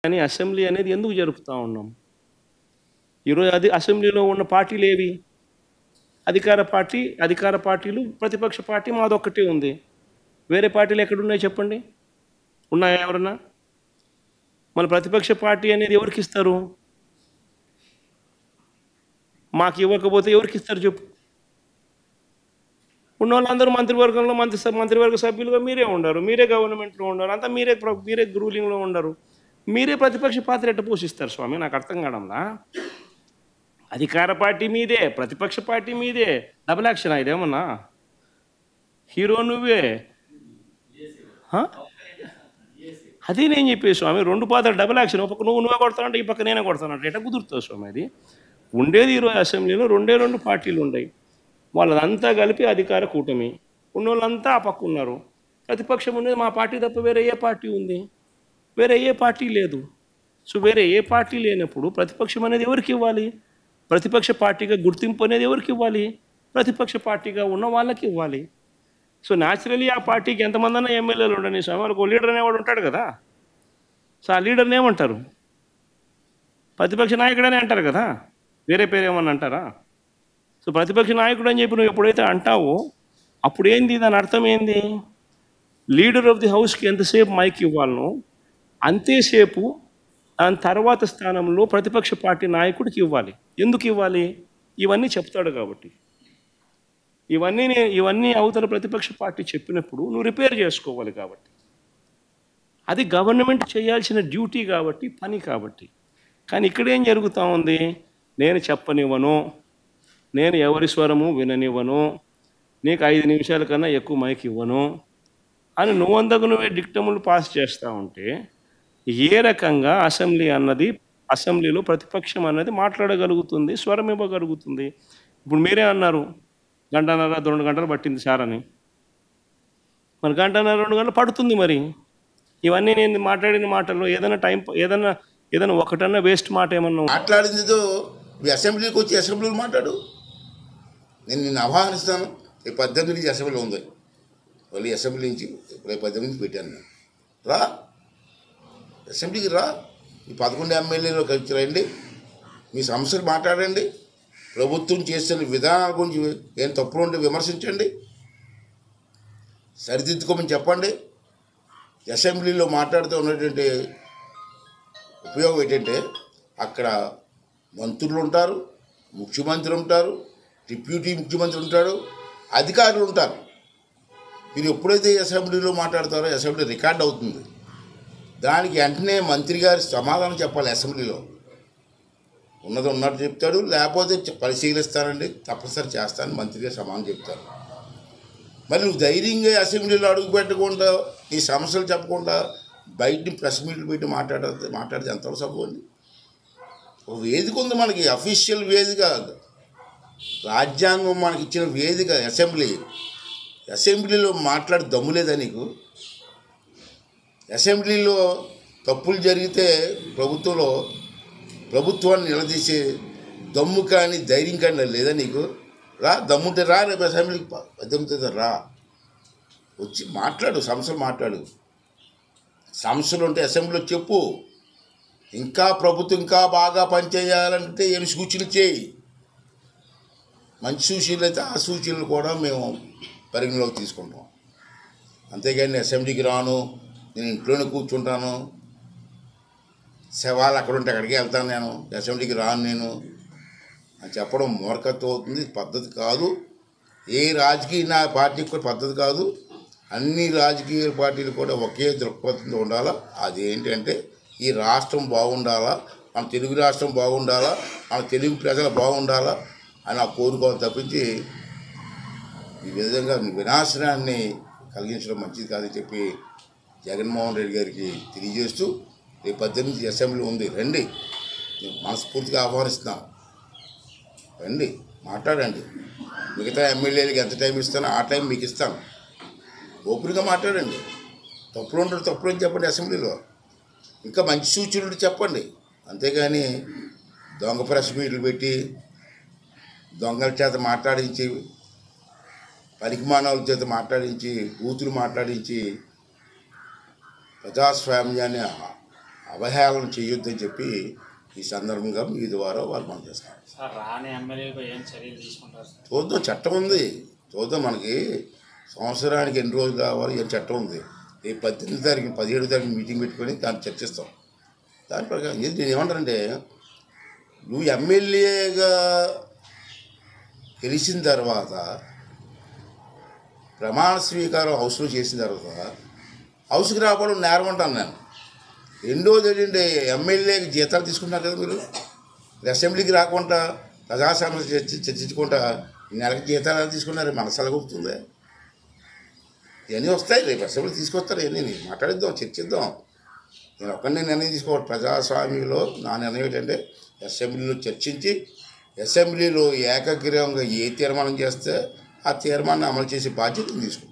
కానీ అసెంబ్లీ అనేది ఎందుకు జరుపుతూ ఉన్నాం? ఈరోజు అది అసెంబ్లీలో ఉన్న పార్టీలు ఏవి? అధికార పార్టీలు, ప్రతిపక్ష పార్టీ మాదొక్కటే ఉంది. వేరే పార్టీలు ఎక్కడున్నాయి చెప్పండి? ఉన్నాయా ఎవరన్నా? మన ప్రతిపక్ష పార్టీ అనేది ఎవరికి ఇస్తారు? మాకు ఇవ్వకపోతే ఎవరికి ఇస్తారు చెప్పు? ఉన్న వాళ్ళందరూ మంత్రివర్గంలో మంత్రివర్గ సభ్యులుగా మీరే ఉండరు, మీరే గవర్నమెంట్లో ఉండరు, అంతా మీరే రూలింగ్లో ఉండరు. మీరే ప్రతిపక్ష పాత్ర ఎట్ట పోషిస్తారు స్వామి? నాకు అర్థం కావడంలా. అధికార పార్టీ మీదే, ప్రతిపక్ష పార్టీ మీదే, డబుల్ యాక్షన్ ఇదేమన్నా? హీరో నువ్వే. అది నేను చెప్పేది స్వామి, రెండు పాత్ర డబుల్ యాక్షన్. ఒక పక్క నువ్వే కొడతానంటే ఈ పక్క నేనే కొడతానంటే ఎట్లా కుదురుతుంది స్వామి? అది ఉండేది ఈరోజు అసెంబ్లీలో రెండు పార్టీలు ఉన్నాయి. వాళ్ళదంతా కలిపి అధికార కూటమి. ఉన్నోళ్ళంతా ఆ పక్క ఉన్నారు. ప్రతిపక్షం ఉన్నది మా పార్టీ తప్ప వేరే ఏ పార్టీ ఉంది? వేరే ఏ పార్టీ లేదు. సో వేరే ఏ పార్టీ లేనప్పుడు ప్రతిపక్షం అనేది ఎవరికి ఇవ్వాలి? ప్రతిపక్ష పార్టీగా గుర్తింపు అనేది ఎవరికి ఇవ్వాలి? ప్రతిపక్ష పార్టీగా ఉన్న వాళ్ళకి ఇవ్వాలి. సో న్యాచురలీ ఆ పార్టీకి ఎంతమంది అన్నా ఎమ్మెల్యేలు ఉండని స్వామి, వాళ్ళకు లీడర్ అనేవాడు ఉంటాడు కదా. సో ఆ లీడర్ని ఏమంటారు? ప్రతిపక్ష నాయకుడనే అంటారు కదా, వేరే పేరు ఏమన్నా అంటారా? సో ప్రతిపక్ష నాయకుడు అని చెప్పి నువ్వు ఎప్పుడైతే అంటావో అప్పుడు ఏంది, దాని అర్థం ఏంది? లీడర్ ఆఫ్ ది హౌస్కి ఎంతసేపు మైక్ ఇవ్వాలనో అంతేసేపు దాని తర్వాత స్థానంలో ప్రతిపక్ష పార్టీ నాయకుడికి ఇవ్వాలి. ఎందుకు ఇవ్వాలి? ఇవన్నీ చెప్తాడు కాబట్టి. ఇవన్నీ అవతల ప్రతిపక్ష పార్టీ చెప్పినప్పుడు నువ్వు రిపేర్ చేసుకోవాలి కాబట్టి. అది గవర్నమెంట్ చేయాల్సిన డ్యూటీ కాబట్టి, పని కాబట్టి. కానీ ఇక్కడ ఏం జరుగుతూ ఉంది? నేను చెప్పనివ్వను, నేను ఎవరి స్వరము విననివ్వను, నీకు 5 నిమిషాల కన్నా ఎక్కువ మైక్ ఇవ్వను అని నువ్వే డిక్టములు పాస్ చేస్తూ ఉంటే ఏ రకంగా అసెంబ్లీలో ప్రతిపక్షం అన్నది మాట్లాడగలుగుతుంది, స్వరం ఇవ్వగలుగుతుంది? ఇప్పుడు మీరే అన్నారు 1.5-2 గంటలు పట్టింది సార్ అని. మరి 1.5-2 గంటలు పడుతుంది. మరి ఇవన్నీ నేను మాట్లాడిన మాటల్లో ఏదైనా ఒకటన్నా వేస్ట్ మాట ఏమన్నా మాట్లాడిందితో అసెంబ్లీకి వచ్చి అసెంబ్లీలో మాట్లాడు. నేను నిన్ను ఆహ్వానిస్తాను. రేపు 18 నుంచి అసెంబ్లీ ఉంది. మళ్ళీ అసెంబ్లీ నుంచి రేపు 18 నుంచి పెట్టాను నేను. రా అసెంబ్లీకి రా. ఈ 11 ఎమ్మెల్యేలు కలిసి రండి, మీ సమస్యలు మాట్లాడండి, ప్రభుత్వం చేస్తున్న విధానాల గురించి ఏం తప్పులు ఉంటే విమర్శించండి, సరిదిద్దుకోమని చెప్పండి. అసెంబ్లీలో మాట్లాడుతూ ఉన్నటువంటి ఉపయోగం ఏంటంటే అక్కడ మంత్రులు ఉంటారు, ముఖ్యమంత్రి ఉంటారు, డిప్యూటీ ముఖ్యమంత్రి ఉంటాడు, అధికారులు ఉంటారు. మీరు ఎప్పుడైతే అసెంబ్లీలో మాట్లాడతారో అసెంబ్లీ రికార్డ్ అవుతుంది. దానికి వెంటనే మంత్రి గారి సమాధానం చెప్పాలి. అసెంబ్లీలో ఉన్నట్టు చెప్తాడు, లేకపోతే పరిశీలిస్తానండి, తప్పనిసరి చేస్తానని మంత్రి గారు సమాధానం చెప్తారు. మరి నువ్వు ధైర్యంగా అసెంబ్లీలో అడుగు పెట్టకుండా, నీ సమస్యలు చెప్పకుండా బయటని ప్రెస్ మీట్లు పెట్టి మాట్లాడితే ఎంతవరకు సపోండి? ఒక వేదిక ఉంది మనకి, అఫీషియల్ వేదిక, రాజ్యాంగం మనకి ఇచ్చిన వేదిక అసెంబ్లీ. అసెంబ్లీలో మాట్లాడి దమ్ము లేదా నీకు? అసెంబ్లీలో తప్పులు జరిగితే ప్రభుత్వాన్ని నిలదీసే దమ్ము కానీ ధైర్యం కానీ లేదా నీకు? రా, దమ్ముంటే రా, రేపు అసెంబ్లీకి 18 రా, వచ్చి మాట్లాడు, సమస్యలు మాట్లాడు. సమస్యలు ఉంటే అసెంబ్లీలో చెప్పు. ఇంకా ప్రభుత్వం ఇంకా బాగా పనిచేయాలంటే ఏమి సూచనలు చేయి. మంచి సూచనలు అయితే ఆ సూచనలు కూడా మేము పరిగణలోకి తీసుకుంటాం. అంతేగాని అసెంబ్లీకి రాను, నేను ఇంట్లోనే కూర్చుంటాను, శవాలు అక్కడ ఉంటే అక్కడికి వెళ్తాను, నేను అసెంబ్లీకి రాను నేను అని చెప్పడం మూర్ఖత్వం అవుతుంది, పద్ధతి కాదు. ఏ రాజకీయ పార్టీకి కూడా పద్ధతి కాదు. అన్ని రాజకీయ పార్టీలు కూడా ఒకే దృక్పథంతో ఉండాలా. అదేంటంటే ఈ రాష్ట్రం బాగుండాలా, మన తెలుగు రాష్ట్రం బాగుండాలా, మన తెలుగు ప్రజలు బాగుండాలా అని ఆ కోరుకోవాలి తప్పించి ఈ విధంగా వినాశనాన్ని కలిగించడం మంచిది కాదని చెప్పి జగన్మోహన్ రెడ్డి గారికి తెలియజేస్తూ, రేపు 18 అసెంబ్లీ ఉంది, రండి, నేను మనస్ఫూర్తిగా ఆహ్వానిస్తున్నాను. రండి, మాట్లాడండి. మిగతా ఎమ్మెల్యేలకి ఎంత టైం ఇస్తానో ఆ టైం మీకు ఇస్తాను. ఓపెన్గా మాట్లాడండి. తప్పులు అని చెప్పండి. అసెంబ్లీలో ఇంకా మంచి సూచనలు చెప్పండి. అంతేగాని దొంగ ప్రెస్ మీట్లు పెట్టి దొంగల చేత మాట్లాడించి, పనికిమానవుల చేత మాట్లాడించి, బూతులు మాట్లాడించి ప్రజాస్వామ్యాన్ని అవహేళన చేయొద్దని చెప్పి ఈ సందర్భంగా మీ ద్వారా వాళ్ళు మనం చేస్తాం. సార్ రాని ఎమ్మెల్యేలపై ఏం చర్యలు తీసుకుంటారు సార్? చూద్దాం, చట్టం ఉంది, చూద్దాం. మనకి సంవత్సరానికి ఎన్ని రోజులు కావాలి ఏం చట్టం ఉంది. రేపు 18 తారీఖు 17 తారీఖు మీటింగ్ పెట్టుకొని దాన్ని చర్చిస్తాం. దాని ప్రకారం నేను ఏమంటానంటే, నువ్వు ఎమ్మెల్యేగా గెలిచిన తర్వాత ప్రమాణ స్వీకారం హౌస్లో చేసిన తర్వాత హౌస్కి రాకపోవడం నేరం అంటాను నేను. రెండోది ఏంటంటే, ఎమ్మెల్యేకి జీతాలు తీసుకుంటున్నారు కదా మీరు. అసెంబ్లీకి రాకుండా ప్రజా సమస్య చర్చించుకుంటా నెలకి జీతాలు తీసుకున్నారు, మనసు గుర్తుంది. ఇవన్నీ వస్తాయి, రేపు అసెంబ్లీ తీసుకొస్తారు. ఇవన్నీ మాట్లాడిద్దాం, చర్చిద్దాం. నేను ఒక్కడిని నిర్ణయం తీసుకోవాలి. ప్రజాస్వామ్యంలో నా నిర్ణయం ఏంటంటే, అసెంబ్లీలో చర్చించి అసెంబ్లీలో ఏకగ్రీవంగా ఏ తీర్మానం చేస్తే ఆ తీర్మానాన్ని అమలు చేసే బాధ్యత తీసుకుంటాను.